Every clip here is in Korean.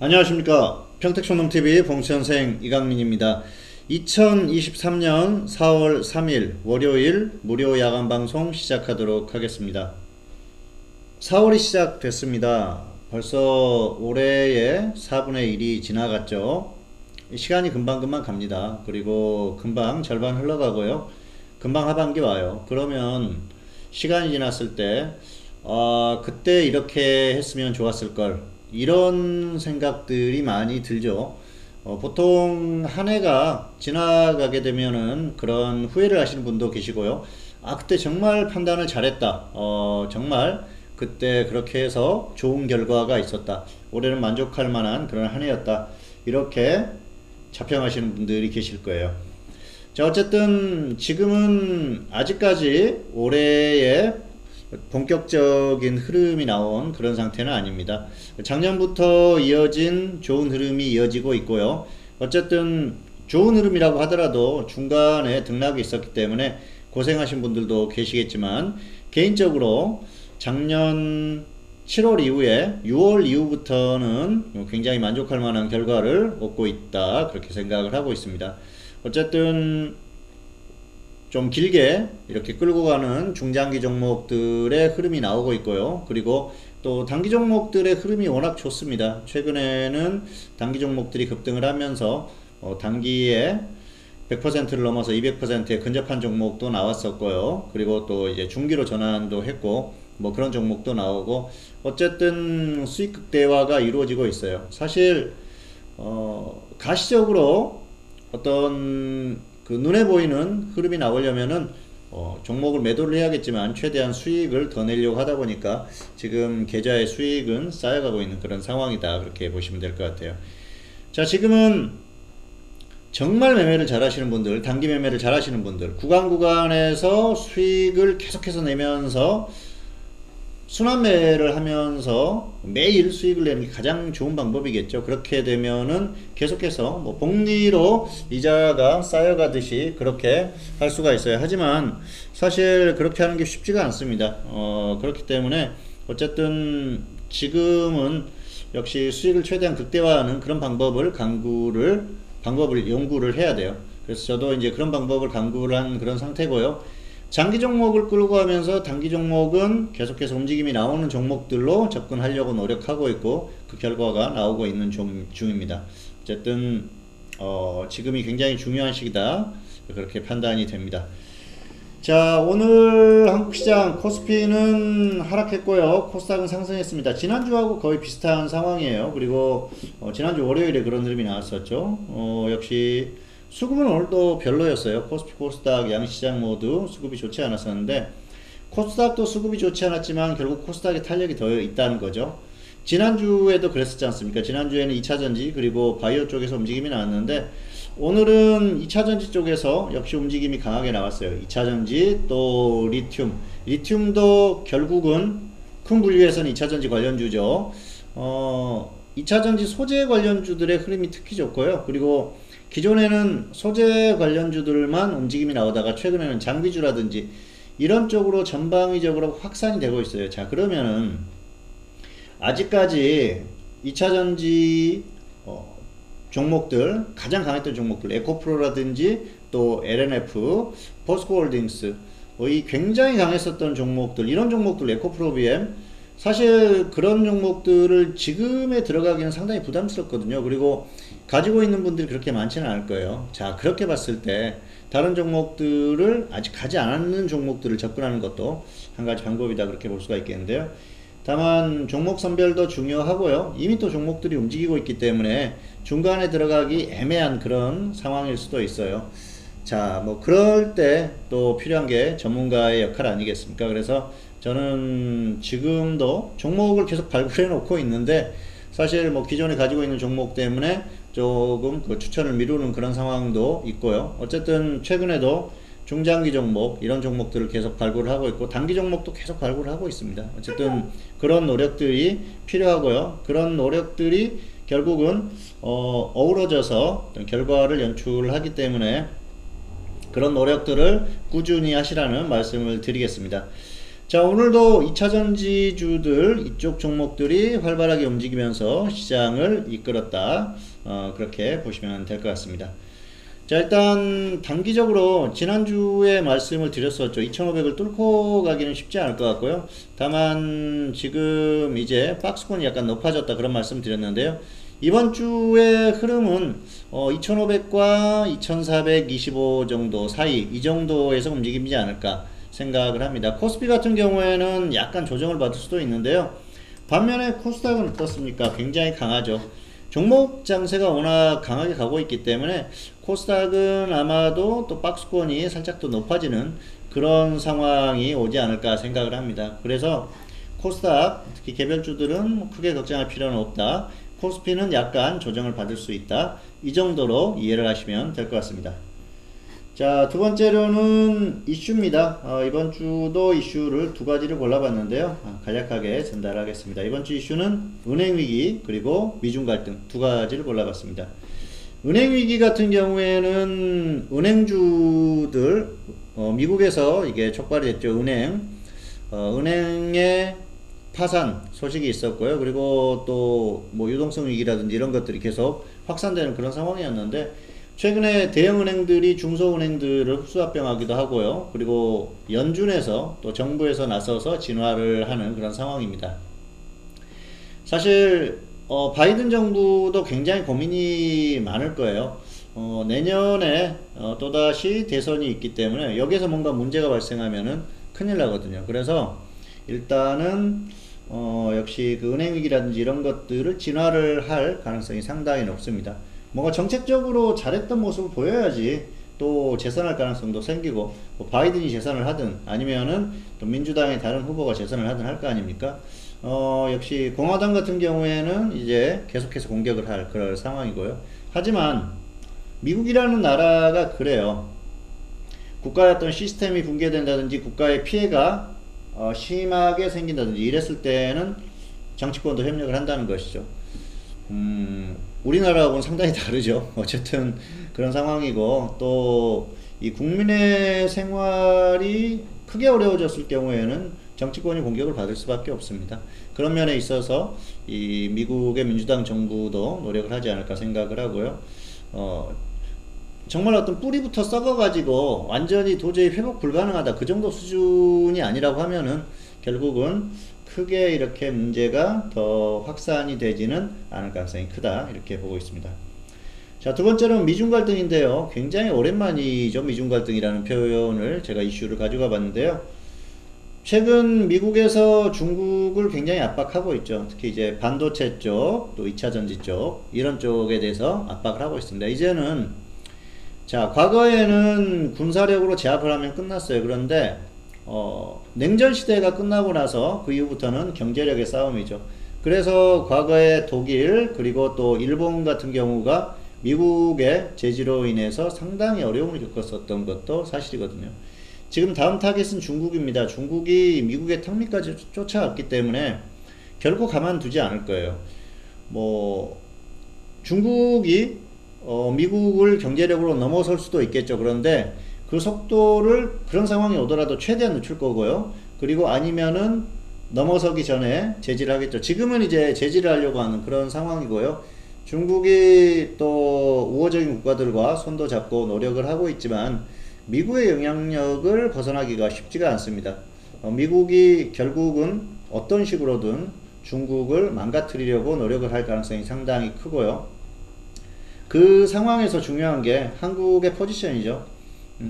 안녕하십니까. 평택촌놈TV 봉수현생 이강민입니다. 2023년 4월 3일 월요일 무료 야간방송 시작하도록 하겠습니다. 4월이 시작됐습니다. 벌써 올해의 4분의 1이 지나갔죠. 시간이 금방금방 갑니다. 그리고 금방 절반 흘러가고요. 금방 하반기 와요. 그러면 시간이 지났을 때 그때 이렇게 했으면 좋았을 걸, 이런 생각들이 많이 들죠. 보통 한 해가 지나가게 되면은 그런 후회를 하시는 분도 계시고요. 그때 정말 판단을 잘했다. 정말 그때 그렇게 해서 좋은 결과가 있었다. 올해는 만족할 만한 그런 한 해였다. 이렇게 자평하시는 분들이 계실 거예요. 자, 어쨌든 지금은 아직까지 올해의 본격적인 흐름이 나온 그런 상태는 아닙니다. 작년부터 이어진 좋은 흐름이 이어지고 있고요. 어쨌든 좋은 흐름이라고 하더라도 중간에 등락이 있었기 때문에 고생하신 분들도 계시겠지만, 개인적으로 작년 7월 이후에 6월 이후부터는 굉장히 만족할 만한 결과를 얻고 있다, 그렇게 생각을 하고 있습니다. 어쨌든 좀 길게 이렇게 끌고 가는 중장기 종목들의 흐름이 나오고 있고요. 그리고 또 단기 종목들의 흐름이 워낙 좋습니다. 최근에는 단기 종목들이 급등을 하면서 단기에 100%를 넘어서 200%에 근접한 종목도 나왔었고요. 그리고 또 이제 중기로 전환도 했고, 뭐 그런 종목도 나오고, 어쨌든 수익 극대화가 이루어지고 있어요. 사실 가시적으로 어떤 그 눈에 보이는 흐름이 나오려면은 종목을 매도를 해야겠지만 최대한 수익을 더 내려고 하다 보니까 지금 계좌의 수익은 쌓여가고 있는 그런 상황이다, 그렇게 보시면 될 것 같아요. 자, 지금은 정말 매매를 잘 하시는 분들, 단기 매매를 잘 하시는 분들, 구간에서 수익을 계속해서 내면서 순환매를 하면서 매일 수익을 내는 게 가장 좋은 방법이겠죠. 그렇게 되면은 계속해서 뭐 복리로 이자가 쌓여가듯이 그렇게 할 수가 있어요. 하지만 사실 그렇게 하는 게 쉽지가 않습니다. 그렇기 때문에 어쨌든 지금은 역시 수익을 최대한 극대화하는 그런 방법을 연구를 해야 돼요. 그래서 저도 이제 그런 방법을 강구를 한 그런 상태고요. 장기 종목을 끌고 가면서 단기 종목은 계속해서 움직임이 나오는 종목들로 접근하려고 노력하고 있고, 그 결과가 나오고 있는 중입니다. 어쨌든 지금이 굉장히 중요한 시기다, 그렇게 판단이 됩니다. 자, 오늘 한국시장 코스피는 하락했고요. 코스닥은 상승했습니다. 지난주하고 거의 비슷한 상황이에요. 그리고 지난주 월요일에 그런 흐름이 나왔었죠. 역시 수급은 오늘도 별로였어요. 코스피, 코스닥, 양시장 모두 수급이 좋지 않았었는데, 코스닥도 수급이 좋지 않았지만 결국 코스닥의 탄력이 더 있다는 거죠. 지난주에도 그랬었지 않습니까? 지난주에는 2차전지 그리고 바이오 쪽에서 움직임이 나왔는데, 오늘은 2차전지 쪽에서 역시 움직임이 강하게 나왔어요. 2차전지 또 리튬도 결국은 큰 분류에서는 2차전지 관련주죠. 2차전지 소재 관련주들의 흐름이 특히 좋고요. 그리고 기존에는 소재 관련주들만 움직임이 나오다가 최근에는 장비주라든지 이런 쪽으로 전방위적으로 확산이 되고 있어요. 자, 그러면은 아직까지 2차전지 종목들, 가장 강했던 종목들, 에코프로라든지 또 LNF, 포스코홀딩스, 이 굉장히 강했었던 종목들, 이런 종목들, 에코프로 BM, 사실 그런 종목들을 지금에 들어가기는 상당히 부담스럽거든요. 그리고 가지고 있는 분들이 그렇게 많지는 않을 거예요. 자, 그렇게 봤을 때 다른 종목들을, 아직 가지 않았는 종목들을 접근하는 것도 한 가지 방법이다, 그렇게 볼 수가 있겠는데요. 다만 종목 선별도 중요하고요. 이미 또 종목들이 움직이고 있기 때문에 중간에 들어가기 애매한 그런 상황일 수도 있어요. 자, 뭐 그럴 때 또 필요한 게 전문가의 역할 아니겠습니까? 그래서 저는 지금도 종목을 계속 발굴해 놓고 있는데, 사실 뭐 기존에 가지고 있는 종목 때문에 조금 그 추천을 미루는 그런 상황도 있고요. 어쨌든 최근에도 중장기 종목, 이런 종목들을 계속 발굴을 하고 있고, 단기 종목도 계속 발굴을 하고 있습니다. 어쨌든 그런 노력들이 필요하고요. 그런 노력들이 결국은 어우러져서 어떤 결과를 연출하기 때문에 그런 노력들을 꾸준히 하시라는 말씀을 드리겠습니다. 자, 오늘도 2차 전지주들 이쪽 종목들이 활발하게 움직이면서 시장을 이끌었다. 그렇게 보시면 될 것 같습니다. 자, 일단 단기적으로 지난주에 말씀을 드렸었죠. 2500을 뚫고 가기는 쉽지 않을 것 같고요. 다만 지금 이제 박스권이 약간 높아졌다 그런 말씀 드렸는데요. 이번 주의 흐름은 2500과 2425 정도 사이 이 정도에서 움직이지 않을까 생각을 합니다. 코스피 같은 경우에는 약간 조정을 받을 수도 있는데요. 반면에 코스닥은 어떻습니까? 굉장히 강하죠. 종목 장세가 워낙 강하게 가고 있기 때문에 코스닥은 아마도 또 박스권이 살짝 더 높아지는 그런 상황이 오지 않을까 생각을 합니다. 그래서 코스닥 특히 개별주들은 크게 걱정할 필요는 없다. 코스피는 약간 조정을 받을 수 있다. 이 정도로 이해를 하시면 될 것 같습니다. 자, 두 번째로는 이슈입니다. 이번 주도 이슈를 두 가지를 골라봤는데요. 간략하게 전달하겠습니다. 이번 주 이슈는 은행위기 그리고 미중 갈등 두 가지를 골라봤습니다. 은행위기 같은 경우에는 은행주들 미국에서 이게 촉발이 됐죠. 은행의 파산 소식이 있었고요. 그리고 또 뭐 유동성 위기라든지 이런 것들이 계속 확산되는 그런 상황이었는데 최근에 대형은행들이 중소은행들을 흡수합병하기도 하고요. 그리고 연준에서 또 정부에서 나서서 진화를 하는 그런 상황입니다. 사실 바이든 정부도 굉장히 고민이 많을 거예요. 내년에 또다시 대선이 있기 때문에 여기에서 뭔가 문제가 발생하면은 큰일 나거든요. 그래서 일단은 역시 그 은행위기라든지 이런 것들을 진화를 할 가능성이 상당히 높습니다. 뭔가 정책적으로 잘했던 모습을 보여야지 또 재선할 가능성도 생기고 뭐 바이든이 재선을 하든 아니면은 또 민주당의 다른 후보가 재선을 하든 할 거 아닙니까? 역시 공화당 같은 경우에는 이제 계속해서 공격을 할 그런 상황이고요. 하지만 미국이라는 나라가 그래요. 국가의 어떤 시스템이 붕괴된다든지 국가의 피해가 심하게 생긴다든지 이랬을 때는 정치권도 협력을 한다는 것이죠. 우리나라하고는 상당히 다르죠. 어쨌든 그런 상황이고 또 이 국민의 생활이 크게 어려워졌을 경우에는 정치권이 공격을 받을 수밖에 없습니다. 그런 면에 있어서 이 미국의 민주당 정부도 노력을 하지 않을까 생각을 하고요. 정말 어떤 뿌리부터 썩어가지고 완전히 도저히 회복 불가능하다 그 정도 수준이 아니라고 하면은 결국은 크게 이렇게 문제가 더 확산이 되지는 않을 가능성이 크다 이렇게 보고 있습니다. 자, 두 번째로는 미중 갈등인데요. 굉장히 오랜만이죠. 미중 갈등이라는 표현을 제가 이슈를 가져가 봤는데요. 최근 미국에서 중국을 굉장히 압박하고 있죠. 특히 이제 반도체 쪽, 또 2차 전지 쪽 이런 쪽에 대해서 압박을 하고 있습니다. 이제는 자, 과거에는 군사력으로 제압을 하면 끝났어요. 그런데 냉전 시대가 끝나고 나서 그 이후부터는 경제력의 싸움이죠. 그래서 과거에 독일 그리고 또 일본 같은 경우가 미국의 제지로 인해서 상당히 어려움을 겪었었던 것도 사실이거든요. 지금 다음 타겟은 중국입니다. 중국이 미국의 턱밑까지 쫓아왔기 때문에 결코 가만두지 않을 거예요. 뭐 중국이 미국을 경제력으로 넘어설 수도 있겠죠. 그런데 그 속도를 그런 상황이 오더라도 최대한 늦출 거고요. 그리고 아니면은 넘어서기 전에 제지를 하겠죠. 지금은 이제 제지를 하려고 하는 그런 상황이고요. 중국이 또 우호적인 국가들과 손도 잡고 노력을 하고 있지만 미국의 영향력을 벗어나기가 쉽지가 않습니다. 미국이 결국은 어떤 식으로든 중국을 망가뜨리려고 노력을 할 가능성이 상당히 크고요. 그 상황에서 중요한 게 한국의 포지션이죠.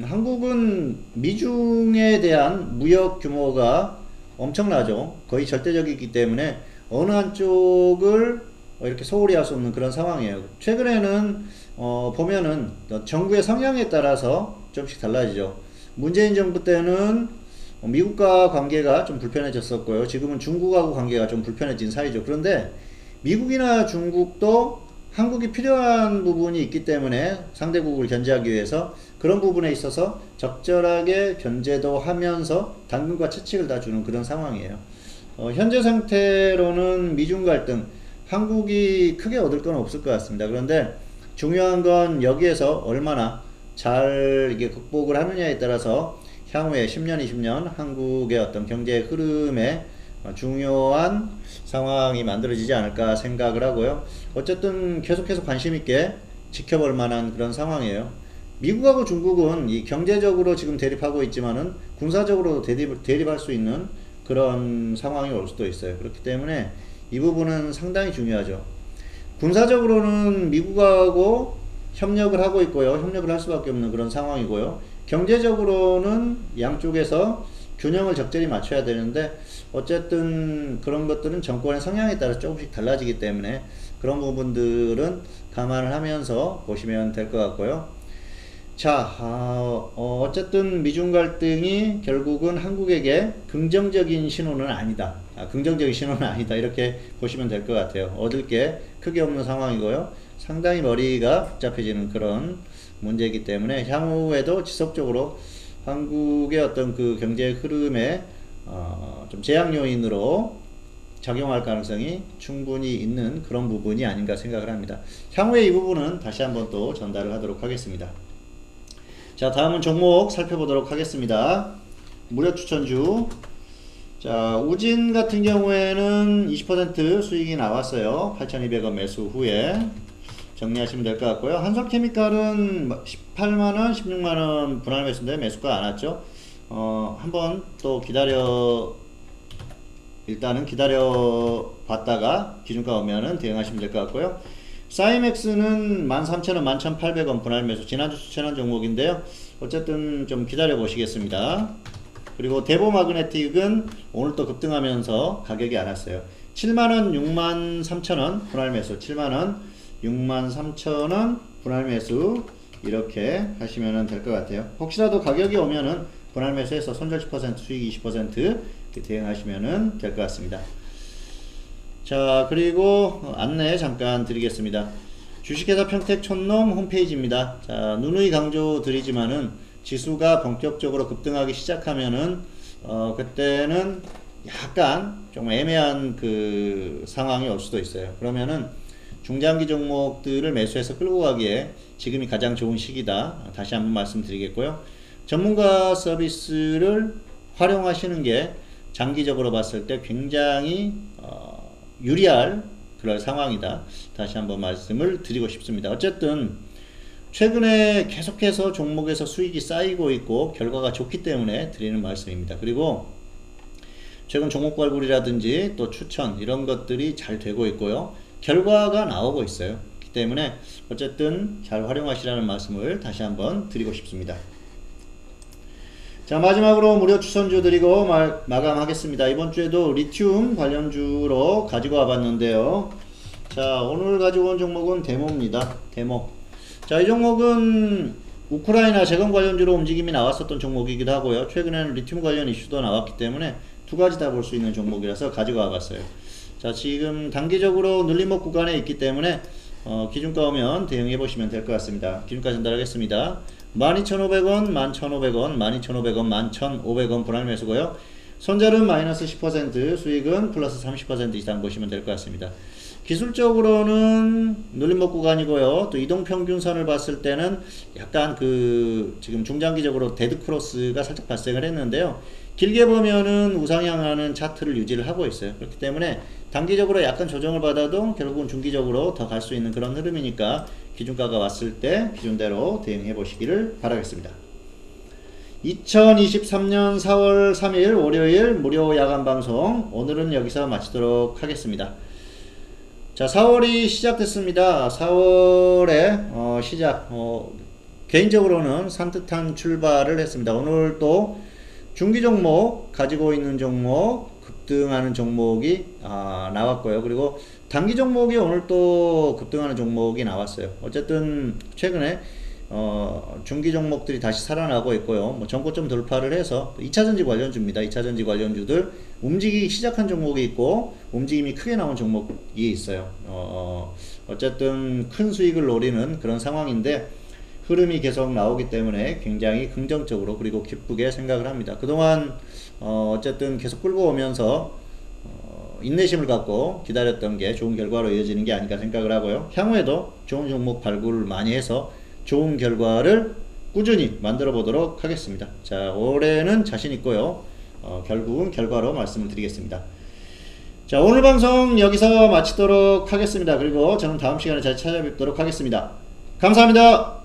한국은 미중에 대한 무역 규모가 엄청나죠. 거의 절대적이기 때문에 어느 한쪽을 이렇게 소홀히 할 수 없는 그런 상황이에요. 최근에는 보면은 정부의 성향에 따라서 조금씩 달라지죠. 문재인 정부 때는 미국과 관계가 좀 불편해졌었고요. 지금은 중국하고 관계가 좀 불편해진 사이죠. 그런데 미국이나 중국도 한국이 필요한 부분이 있기 때문에 상대국을 견제하기 위해서 그런 부분에 있어서 적절하게 견제도 하면서 당근과 채찍을 다 주는 그런 상황이에요. 현재 상태로는 미중 갈등, 한국이 크게 얻을 건 없을 것 같습니다. 그런데 중요한 건 여기에서 얼마나 잘 이게 극복을 하느냐에 따라서 향후에 10년, 20년 한국의 어떤 경제 흐름에 중요한 상황이 만들어지지 않을까 생각을 하고요. 어쨌든 계속해서 관심 있게 지켜볼 만한 그런 상황이에요. 미국하고 중국은 이 경제적으로 지금 대립하고 있지만은 군사적으로 대립할 수 있는 그런 상황이 올 수도 있어요. 그렇기 때문에 이 부분은 상당히 중요하죠. 군사적으로는 미국하고 협력을 하고 있고요. 협력을 할 수밖에 없는 그런 상황이고요. 경제적으로는 양쪽에서 균형을 적절히 맞춰야 되는데 어쨌든 그런 것들은 정권의 성향에 따라 조금씩 달라지기 때문에 그런 부분들은 감안을 하면서 보시면 될 것 같고요. 자, 어쨌든 미중 갈등이 결국은 한국에게 긍정적인 신호는 아니다. 긍정적인 신호는 아니다. 이렇게 보시면 될 것 같아요. 얻을 게 크게 없는 상황이고요. 상당히 머리가 복잡해지는 그런 문제이기 때문에 향후에도 지속적으로 한국의 어떤 그 경제 흐름에 좀 제약 요인으로 작용할 가능성이 충분히 있는 그런 부분이 아닌가 생각을 합니다. 향후에 이 부분은 다시 한번 또 전달을 하도록 하겠습니다. 자, 다음은 종목 살펴보도록 하겠습니다. 무료 추천주. 자, 우진 같은 경우에는 20% 수익이 나왔어요. 8,200원 매수 후에 정리하시면 될 것 같고요. 한솔케미칼은 18만원, 16만원 분할 매수인데 매수가 안 왔죠. 한번 또 일단은 기다려 봤다가 기준가 오면은 대응하시면 될 것 같고요. 사이맥스는 13,000원, 11,800원 분할 매수, 지난주 추천한 종목인데요. 어쨌든 좀 기다려 보시겠습니다. 그리고 대보마그네틱은 오늘 또 급등하면서 가격이 안 왔어요. 7만원, 63,000원 분할 매수, 7만원, 63,000원 분할 매수 이렇게 하시면 될 것 같아요. 혹시라도 가격이 오면은 분할 매수해서 손절 10%, 수익 20% 대응하시면 될 것 같습니다. 자, 그리고 안내 잠깐 드리겠습니다. 주식회사 평택촌놈 홈페이지입니다. 자, 누누이 강조 드리지만은 지수가 본격적으로 급등하기 시작하면은 그때는 약간 좀 애매한 그 상황이 올 수도 있어요. 그러면은 중장기 종목들을 매수해서 끌고 가기에 지금이 가장 좋은 시기다. 다시 한번 말씀드리겠고요. 전문가 서비스를 활용하시는 게 장기적으로 봤을 때 굉장히 유리할 그런 상황이다. 다시 한번 말씀을 드리고 싶습니다. 어쨌든 최근에 계속해서 종목에서 수익이 쌓이고 있고 결과가 좋기 때문에 드리는 말씀입니다. 그리고 최근 종목 발굴이라든지 또 추천 이런 것들이 잘 되고 있고요. 결과가 나오고 있어요. 그렇기 때문에 어쨌든 잘 활용하시라는 말씀을 다시 한번 드리고 싶습니다. 자, 마지막으로 무료 추천주 드리고 마감하겠습니다. 이번 주에도 리튬 관련주로 가지고 와봤는데요. 자, 오늘 가지고 온 종목은 데모입니다. 데모. 자, 이 종목은 우크라이나 재건 관련주로 움직임이 나왔었던 종목이기도 하고요. 최근에는 리튬 관련 이슈도 나왔기 때문에 두 가지 다 볼 수 있는 종목이라서 가지고 와봤어요. 자, 지금 단기적으로 눌림목 구간에 있기 때문에 기준가 오면 대응해 보시면 될 것 같습니다. 기준가 전달하겠습니다. 12,500원, 11,500원, 12,500원, 11,500원 분할 매수고요. 손절은 마이너스 10%, 수익은 플러스 30% 이상 보시면 될 것 같습니다. 기술적으로는 눌림목 구간이고요. 또 이동평균선을 봤을 때는 약간 지금 중장기적으로 데드크로스가 살짝 발생을 했는데요. 길게 보면은 우상향하는 차트를 유지를 하고 있어요. 그렇기 때문에 단기적으로 약간 조정을 받아도 결국은 중기적으로 더 갈 수 있는 그런 흐름이니까 기준가가 왔을 때 기준대로 대응해 보시기를 바라겠습니다. 2023년 4월 3일 월요일 무료 야간 방송 오늘은 여기서 마치도록 하겠습니다. 자, 4월이 시작됐습니다. 4월의 시작 개인적으로는 산뜻한 출발을 했습니다. 오늘 또 중기 종목 가지고 있는 종목 급등하는 종목이 나왔고요. 그리고 단기 종목이 오늘 또 급등하는 종목이 나왔어요. 어쨌든 최근에 중기 종목들이 다시 살아나고 있고요. 뭐 전고점 돌파를 해서 2차전지 관련주입니다. 2차전지 관련주들 움직이기 시작한 종목이 있고 움직임이 크게 나온 종목이 있어요. 어쨌든 큰 수익을 노리는 그런 상황인데 흐름이 계속 나오기 때문에 굉장히 긍정적으로 그리고 기쁘게 생각을 합니다. 그동안 어쨌든 계속 끌고 오면서 인내심을 갖고 기다렸던 게 좋은 결과로 이어지는 게 아닌가 생각을 하고요. 향후에도 좋은 종목 발굴을 많이 해서 좋은 결과를 꾸준히 만들어 보도록 하겠습니다. 자, 올해는 자신 있고요. 결국은 결과로 말씀을 드리겠습니다. 자, 오늘 방송 여기서 마치도록 하겠습니다. 그리고 저는 다음 시간에 다시 찾아뵙도록 하겠습니다. 감사합니다.